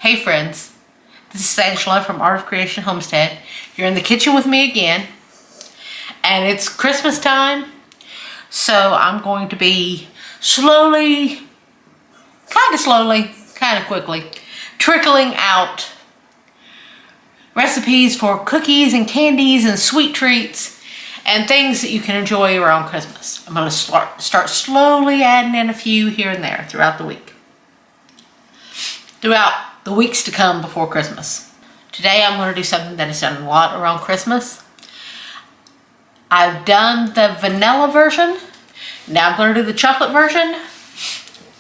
Hey friends, this is Angela from Art of Creation Homestead. You're in the kitchen with me again, and it's Christmas time, so I'm going to be slowly, kind of quickly, trickling out recipes for cookies and candies and sweet treats and things that you can enjoy around Christmas. I'm going to start slowly adding in a few here and there throughout the week. Throughout the weeks to come before Christmas. Today I'm going to do something that is done a lot around Christmas. I've done the vanilla version. Now I'm going to do the chocolate version.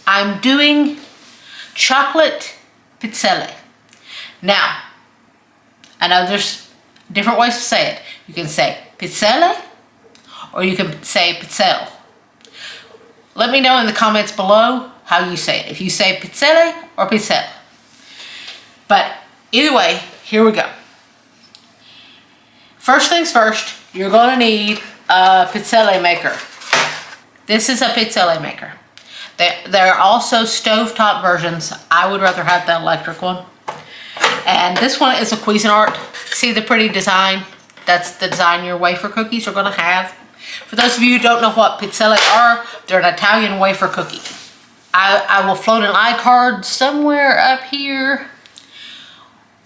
I'm doing chocolate pizzelle. Now, I know there's different ways to say it. You can say pizzelle or you can say pizzelle. Let me know in the comments below how you say it. If you say pizzelle or pizzelle. But either way, here we go. First things first, you're going to need a pizzelle maker. This is a pizzelle maker. There are also stovetop versions. I would rather have the electric one. And this one is a Cuisinart. See the pretty design? That's the design your wafer cookies are going to have. For those of you who don't know what pizzelle are, they're an Italian wafer cookie. I will float an iCard somewhere up here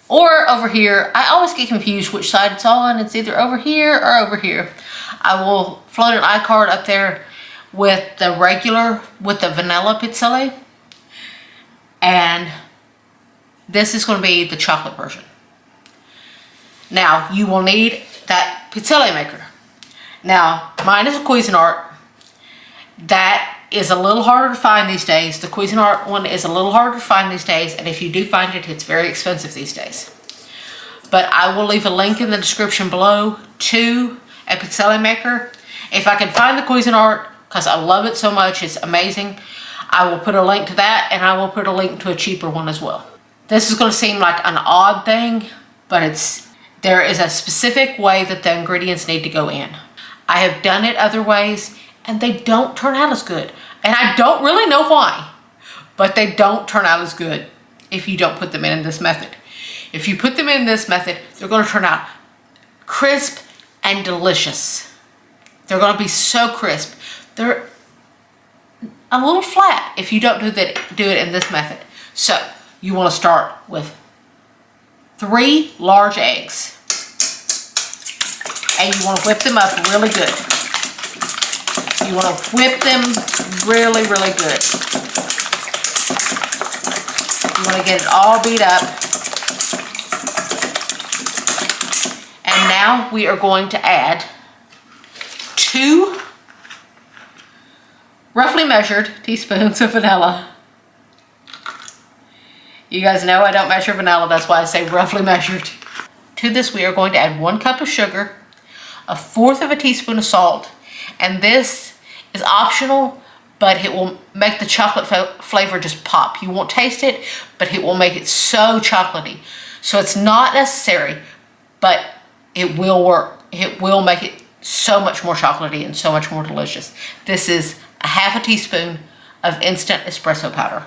or over here. I always get confused which side it's on. It's either over here or over here. I will float an iCard up there with the vanilla pizzelle. And this is going to be the chocolate version. Now, you will need that pizzelle maker. Now, mine is a Cuisinart. That is a little harder to find these days. The Cuisinart one is a little harder to find these days, and if you do find it, it's very expensive these days. But I will leave a link in the description below to a pizzelle maker. If I can find the Cuisinart, because I love it so much, it's amazing, I will put a link to that, and I will put a link to a cheaper one as well. This is going to seem like an odd thing, but there is a specific way that the ingredients need to go in. I have done it other ways, and they don't turn out as good. And I don't really know why, but they don't turn out as good if you don't put them in this method. If you put them in this method, they're going to turn out crisp and delicious. They're going to be so crisp. They're a little flat if you don't do it in this method. So you want to start with 3 large eggs. And you want to whip them up really good. You want to whip them really, really good. You want to get it all beat up. And now we are going to add 2 roughly measured teaspoons of vanilla. You guys know I don't measure vanilla, that's why I say roughly measured. To this we are going to add 1 cup of sugar, 1/4 of a teaspoon of salt, and this is optional, but it will make the chocolate flavor just pop. You won't taste it, but it will make it so chocolatey. So it's not necessary, but it will work. It will make it so much more chocolatey and so much more delicious. This is 1/2 teaspoon of instant espresso powder.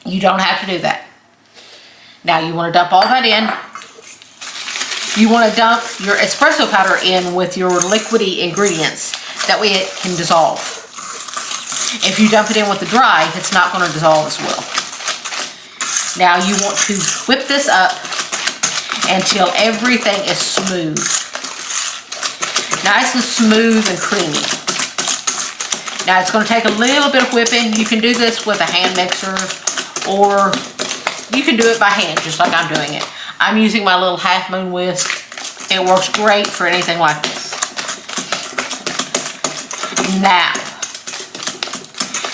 You don't have to do that. Now you want to dump all that in. You want to dump your espresso powder in with your liquidy ingredients. That way it can dissolve. If you dump it in with the dry, it's not going to dissolve as well. Now you want to whip this up until everything is smooth. Nice and smooth and creamy. Now it's going to take a little bit of whipping. You can do this with a hand mixer, or you can do it by hand just like I'm doing it. I'm using my little half moon whisk. It works great for anything like this. Now,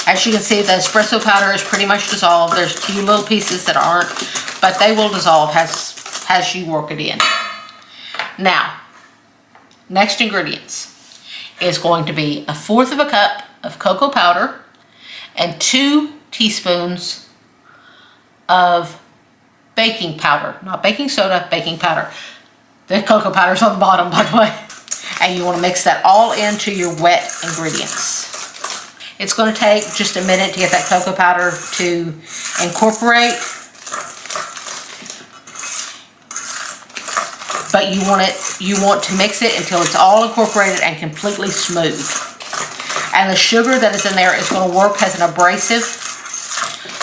as you can see, the espresso powder is pretty much dissolved. There's a few little pieces that aren't, but they will dissolve as you work it in. Now, next ingredients is going to be 1/4 of a cup of cocoa powder and 2 teaspoons of baking powder. Not baking soda, baking powder. The cocoa powder is on the bottom, by the way. And you want to mix that all into your wet ingredients. It's going to take just a minute to get that cocoa powder to incorporate. but you want to mix it until it's all incorporated and completely smooth. And the sugar that is in there is going to work as an abrasive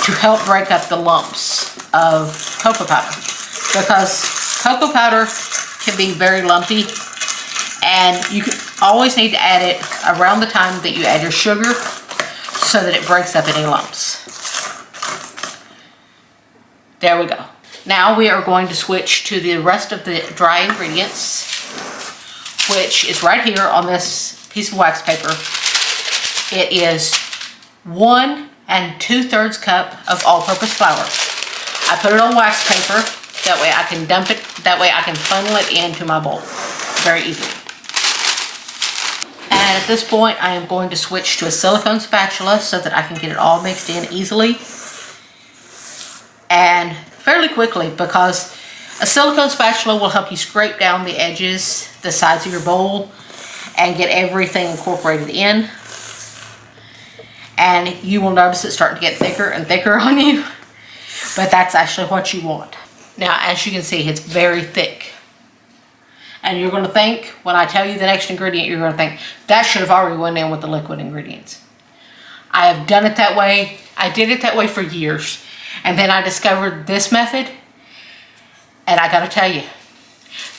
to help break up the lumps of cocoa powder, because cocoa powder can be very lumpy, and you always need to add it around the time that you add your sugar so that it breaks up any lumps. There we go. Now we are going to switch to the rest of the dry ingredients, which is right here on this piece of wax paper. It is 1 2/3 cup of all-purpose flour. I put it on wax paper, that way I can dump it, that way I can funnel it into my bowl very easily. And at this point, I am going to switch to a silicone spatula so that I can get it all mixed in easily and fairly quickly, because a silicone spatula will help you scrape down the edges, the sides of your bowl, and get everything incorporated in. And you will notice it starting to get thicker and thicker on you, but that's actually what you want. Now, as you can see, it's very thick. And you're going to think, when I tell you the next ingredient, you're going to think, that should have already went in with the liquid ingredients. I have done it that way. I did it that way for years. And then I discovered this method, and I gotta tell you,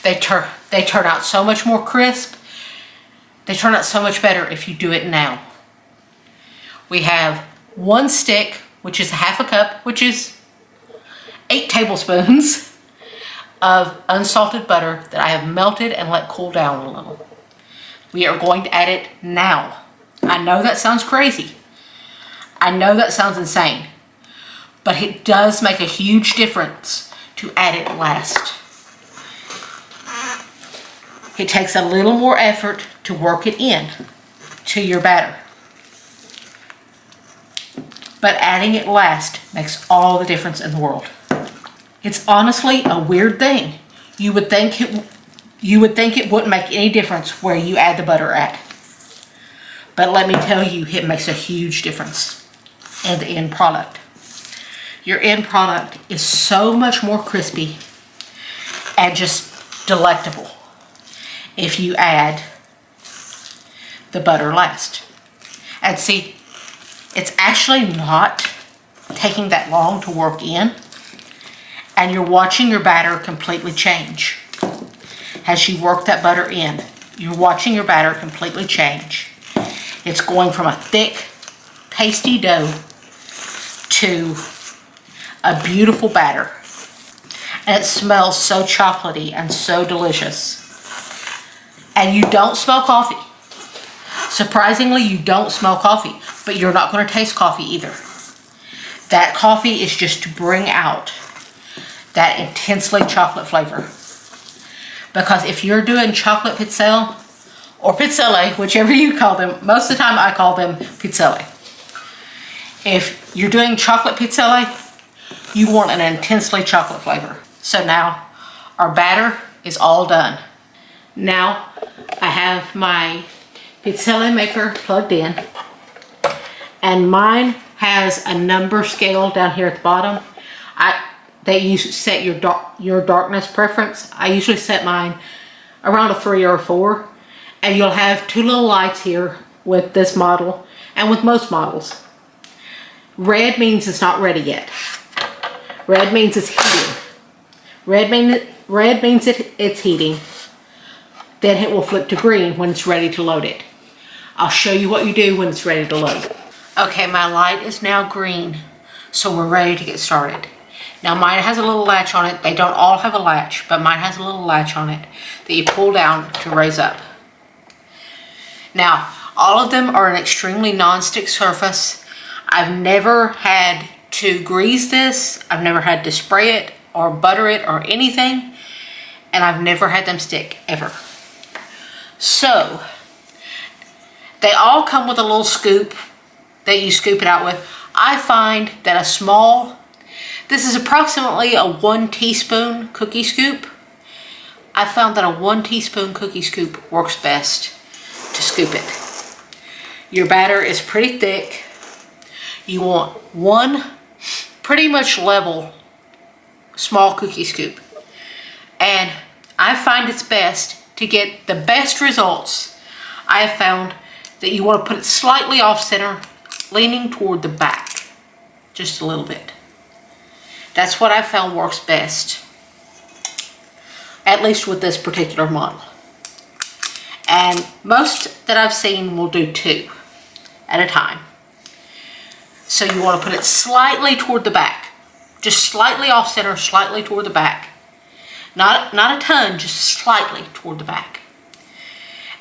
they turn out so much more crisp. They turn out so much better if you do it now. We have 1 stick, which is 1/2 cup, which is 8 tablespoons of unsalted butter that I have melted and let cool down a little. We are going to add it now. I know that sounds crazy. I know that sounds insane. But it does make a huge difference to add it last. It takes a little more effort to work it in to your batter. But adding it last makes all the difference in the world. It's honestly a weird thing. You would think it wouldn't make any difference where you add the butter at. But let me tell you, it makes a huge difference in the end product. Your end product is so much more crispy and just delectable if you add the butter last. And see, it's actually not taking that long to work in, and you're watching your batter completely change. As you work that butter in, you're watching your batter completely change. It's going from a thick, pasty dough to a beautiful batter, and it smells so chocolatey and so delicious. And you don't smell coffee. Surprisingly, you don't smell coffee, but you're not going to taste coffee either. That coffee is just to bring out that intensely chocolate flavor. Because if you're doing chocolate pizzelle or pizzelle, whichever you call them, most of the time I call them pizzelle. If you're doing chocolate pizzelle, you want an intensely chocolate flavor. So now our batter is all done. Now I have my pizzelle maker plugged in, and mine has a number scale down here at the bottom. That you set your darkness preference. I usually set mine around a 3 or a 4, and you'll have 2 little lights here with this model and with most models. Red means it's not ready yet. Red means it's heating. Red means it's heating. Then it will flip to green when it's ready to load it. I'll show you what you do when it's ready to load. Okay, my light is now green, so we're ready to get started. Now mine has a little latch on it. They don't all have a latch, but mine has a little latch on it that you pull down to raise up. Now, all of them are an extremely non-stick surface. I've never had to grease this. I've never had to spray it or butter it or anything. And I've never had them stick, ever. So, they all come with a little scoop that you scoop it out with. I find that this is approximately a 1 teaspoon cookie scoop. I found that a 1 teaspoon cookie scoop works best to scoop it. Your batter is pretty thick. You want 1 pretty much level small cookie scoop. And I find it's best to get the best results. I have found that you want to put it slightly off center, leaning toward the back, just a little bit. That's what I found works best, at least with this particular model. And most that I've seen will do 2 at a time. So you want to put it slightly toward the back, just slightly off center, slightly toward the back. Not a ton, just slightly toward the back.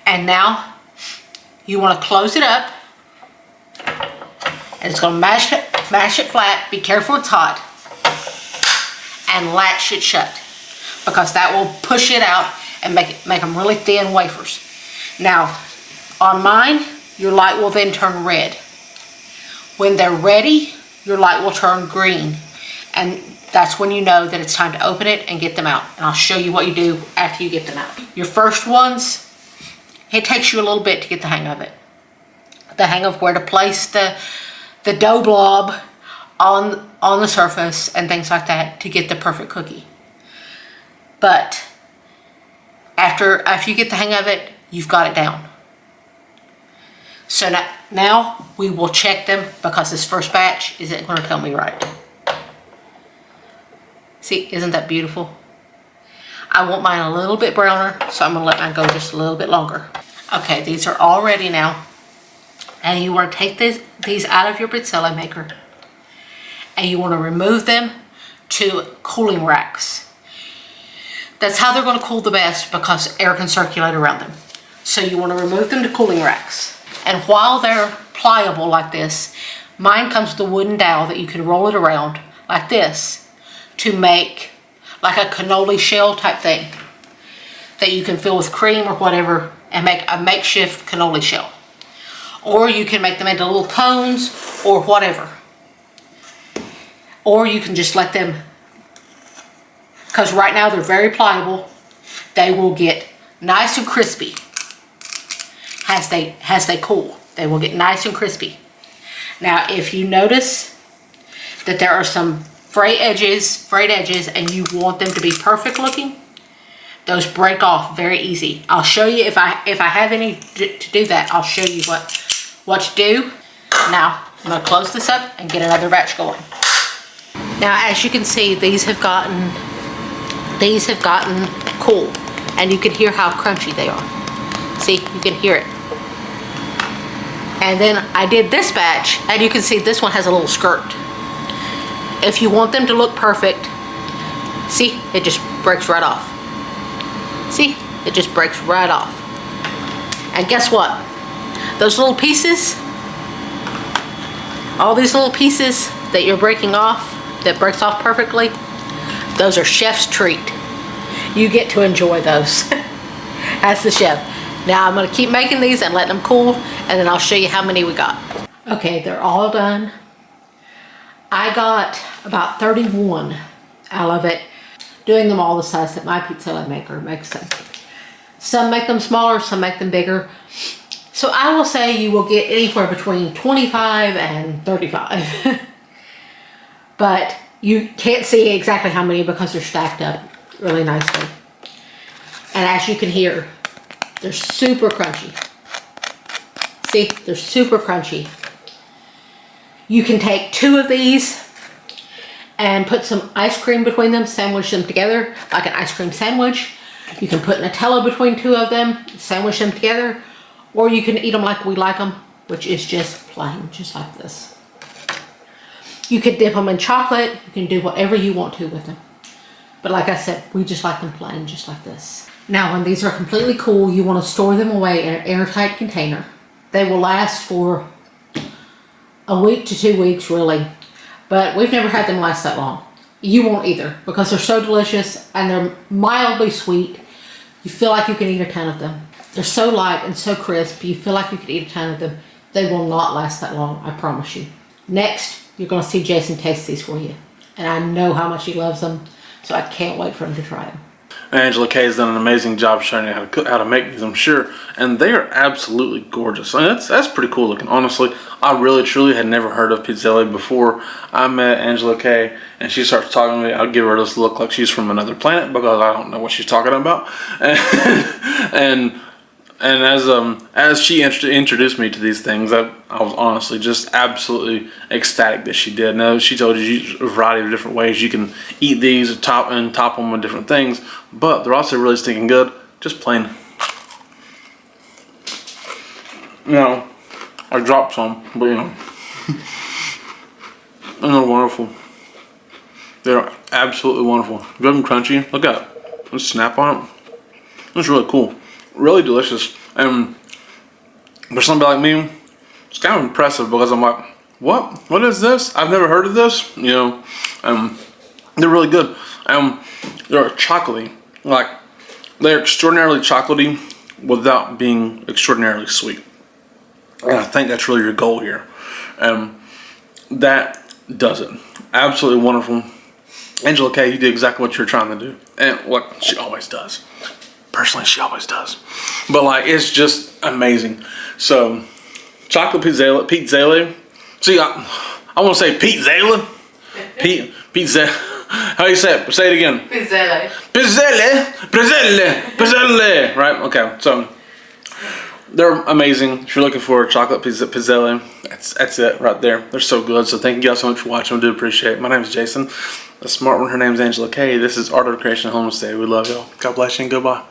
And now you want to close it up, and it's going to mash it flat. Be careful, it's hot, and latch it shut, because that will push it out and make them really thin wafers. Now, on mine, your light will then turn red. When they're ready, your light will turn green, and that's when you know that it's time to open it and get them out. And I'll show you what you do after you get them out. Your first ones, it takes you a little bit to get the hang of it. The hang of where to place the dough blob on the surface and things like that to get the perfect cookie. But after you get the hang of it, you've got it down. So now we will check them, because this first batch isn't going to tell me right. See, isn't that beautiful? I want mine a little bit browner, so I'm going to let mine go just a little bit longer. Okay, these are all ready now. And you want to take these out of your Pizzelle maker. And you want to remove them to cooling racks. That's how they're going to cool the best, because air can circulate around them. So you want to remove them to cooling racks. And while they're pliable like this, mine comes with a wooden dowel that you can roll it around like this to make like a cannoli shell type thing that you can fill with cream or whatever and make a makeshift cannoli shell. Or you can make them into little cones or whatever. Or you can just let them, because right now they're very pliable, they will get nice and crispy as they cool. They will get nice and crispy. Now, if you notice that there are some frayed edges, and you want them to be perfect looking, those break off very easy. I'll show you if I have any to do that. I'll show you what to do. Now, I'm going to close this up and get another batch going. Now, as you can see, these have gotten cool, and you can hear how crunchy they are. See, you can hear it. And then I did this batch, and you can see this one has a little skirt. If you want them to look perfect, see, it just breaks right off. See, it just breaks right off. And guess what? Those little pieces, all these little pieces that you're breaking off, that breaks off perfectly, those are chef's treat. You get to enjoy those as the chef. Now I'm going to keep making these and letting them cool, and then I'll show you how many we got. Okay, they're all done. I got about 31 out of it, doing them all the size that my Pizzelle maker makes them. Some make them smaller, some make them bigger. So I will say you will get anywhere between 25 and 35. But you can't see exactly how many because they're stacked up really nicely. And as you can hear, they're super crunchy. See, they're super crunchy. You can take 2 of these and put some ice cream between them, sandwich them together like an ice cream sandwich. You can put Nutella between 2 of them, sandwich them together, or you can eat them like we like them, which is just plain, just like this. You could dip them in chocolate. You can do whatever you want to with them. But like I said, we just like them plain, just like this. Now, when these are completely cool, you want to store them away in an airtight container. They will last for a week to 2 weeks, really. But we've never had them last that long. You won't either, because they're so delicious and they're mildly sweet. You feel like you can eat a ton of them. They're so light and so crisp, you feel like you could eat a ton of them. They will not last that long, I promise you. Next, you're going to see Jason taste these for you. And I know how much he loves them, so I can't wait for him to try them. Angela Kay has done an amazing job showing you how to cook, how to make these, I'm sure. And they are absolutely gorgeous. I mean, that's pretty cool looking. Honestly, I really truly had never heard of Pizzelle before I met Angela Kay, and she starts talking to me. I'll give her this look like she's from another planet because I don't know what she's talking about. And as she introduced me to these things, I was honestly just absolutely ecstatic that she did. Now, she told you a variety of different ways you can eat these and top them with different things, but they're also really stinking good, just plain. You know, I dropped some, but you know, and they're wonderful. They're absolutely wonderful. Good and crunchy. Look at it. Let's snap on it. It's really cool. Really delicious. And for somebody like me, it's kind of impressive because I'm like, what is this? I've never heard of this. You know, they're really good. They're chocolatey. Like, they're extraordinarily chocolatey without being extraordinarily sweet. And I think that's really your goal here. That does it. Absolutely wonderful. Angela Kay, you did exactly what you're trying to do. And what she always does. Personally, she always does. But like, it's just amazing. So, chocolate pizzelle. See, I want to say Pizzelle. Pizzelle. How do you say it? Say it again. Pizzelle. Pizzelle. Right? Okay. So, they're amazing. If you're looking for a chocolate pizzelle, that's it right there. They're so good. So thank you guys so much for watching. I do appreciate it. My name is Jason. The smart one, her name is Angela Kay. This is Art of Creation Homestay. We love y'all. God bless you and goodbye.